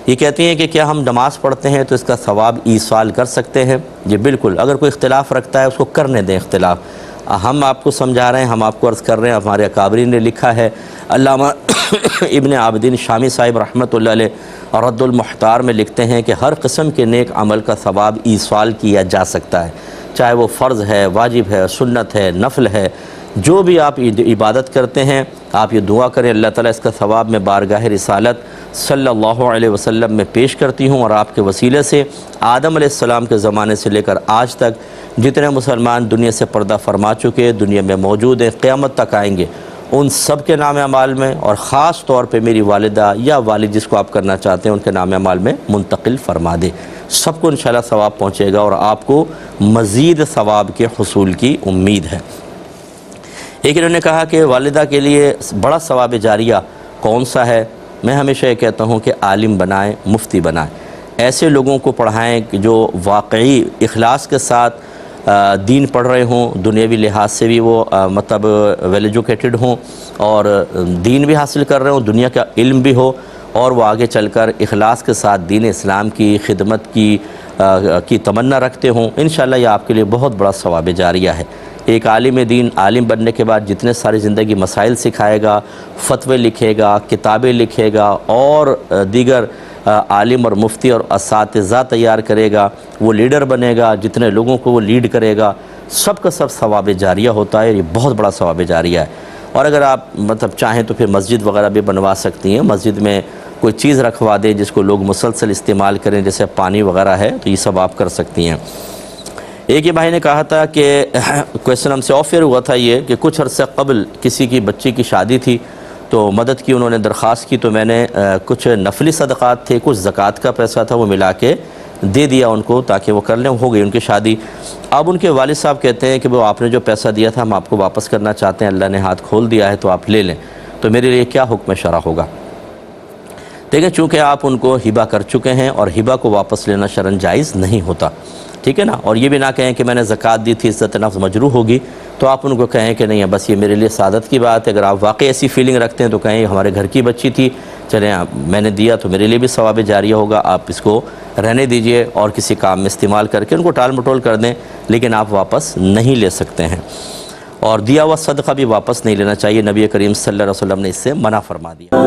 یہ کہتی ہیں کہ کیا ہم نماز پڑھتے ہیں تو اس کا ثواب ایصال کر سکتے ہیں؟ جی بالکل، اگر کوئی اختلاف رکھتا ہے اس کو کرنے دیں اختلاف. ہم آپ کو سمجھا رہے ہیں، ہم آپ کو عرض کر رہے ہیں. ہمارے اکابرین نے لکھا ہے، علامہ ابن عابدین شامی صاحب رحمۃ اللہ علیہ رد المحتار میں لکھتے ہیں کہ ہر قسم کے نیک عمل کا ثواب ایصال کیا جا سکتا ہے، چاہے وہ فرض ہے، واجب ہے، سنت ہے، نفل ہے. جو بھی آپ عبادت کرتے ہیں آپ یہ دعا کریں اللہ تعالیٰ اس کا ثواب میں بارگاہ رسالت صلی اللہ علیہ وسلم میں پیش کرتی ہوں، اور آپ کے وسیلے سے آدم علیہ السلام کے زمانے سے لے کر آج تک جتنے مسلمان دنیا سے پردہ فرما چکے، دنیا میں موجود ہیں، قیامت تک آئیں گے، ان سب کے نام اعمال میں، اور خاص طور پہ میری والدہ یا والد جس کو آپ کرنا چاہتے ہیں ان کے نام اعمال میں منتقل فرما دے. سب کو انشاءاللہ ثواب پہنچے گا اور آپ کو مزید ثواب کے حصول کی امید ہے. ایک انہوں نے کہا کہ والدہ کے لیے بڑا ثواب جاریہ کون سا ہے؟ میں ہمیشہ یہ کہتا ہوں کہ عالم بنائیں، مفتی بنائیں، ایسے لوگوں کو پڑھائیں کہ جو واقعی اخلاص کے ساتھ دین پڑھ رہے ہوں، دنیاوی لحاظ سے بھی وہ مطلب ویل ایجوکیٹڈ ہوں اور دین بھی حاصل کر رہے ہوں، دنیا کا علم بھی ہو، اور وہ آگے چل کر اخلاص کے ساتھ دین اسلام کی خدمت کی تمنا رکھتے ہوں. انشاءاللہ یہ آپ کے لیے بہت بڑا ثواب جاریہ ہے. ایک عالم دین عالم بننے کے بعد جتنے ساری زندگی مسائل سکھائے گا، فتوے لکھے گا، کتابیں لکھے گا، اور دیگر عالم اور مفتی اور اساتذہ تیار کرے گا، وہ لیڈر بنے گا، جتنے لوگوں کو وہ لیڈ کرے گا، سب کا سب ثواب جاریہ ہوتا ہے. یہ بہت بڑا ثواب جاریہ ہے. اور اگر آپ مطلب چاہیں تو پھر مسجد وغیرہ بھی بنوا سکتی ہیں، مسجد میں کوئی چیز رکھوا دیں جس کو لوگ مسلسل استعمال کریں، جیسے پانی وغیرہ ہے، تو یہ سب آپ کر سکتی ہیں. ایک یہ بھائی نے کہا تھا کہ کویسچن ہم سے آفر ہوا تھا یہ کہ کچھ عرصہ قبل کسی کی بچی کی شادی تھی تو مدد کی، انہوں نے درخواست کی، تو میں نے کچھ نفلی صدقات تھے، کچھ زکوٰۃ کا پیسہ تھا، وہ ملا کے دے دیا ان کو تاکہ وہ کر لیں. ہو گئی ان کی شادی. اب ان کے والد صاحب کہتے ہیں کہ وہ آپ نے جو پیسہ دیا تھا ہم آپ کو واپس کرنا چاہتے ہیں، اللہ نے ہاتھ کھول دیا ہے تو آپ لے لیں. تو میرے لیے کیا حکم شرع ہوگا؟ دیکھیں، چونکہ آپ ان کو ہبہ کر چکے ہیں اور ہبہ کو واپس لینا شرعاً جائز نہیں ہوتا، ٹھیک ہے نا. اور یہ بھی نہ کہیں کہ میں نے زکوٰۃ دی تھی، عزت نفس مجروح ہوگی، تو آپ ان کو کہیں کہ نہیں بس یہ میرے لیے سعادت کی بات ہے. اگر آپ واقعی ایسی فیلنگ رکھتے ہیں تو کہیں ہمارے گھر کی بچی تھی، چلیں میں نے دیا تو میرے لیے بھی ثواب جاریہ ہوگا، آپ اس کو رہنے دیجئے اور کسی کام میں استعمال کر کے ان کو ٹال مٹول کر دیں، لیکن آپ واپس نہیں لے سکتے ہیں. اور دیا ہوا صدقہ بھی واپس نہیں لینا چاہیے، نبی کریم صلی اللہ علیہ وسلم نے اس سے منع فرما دیا.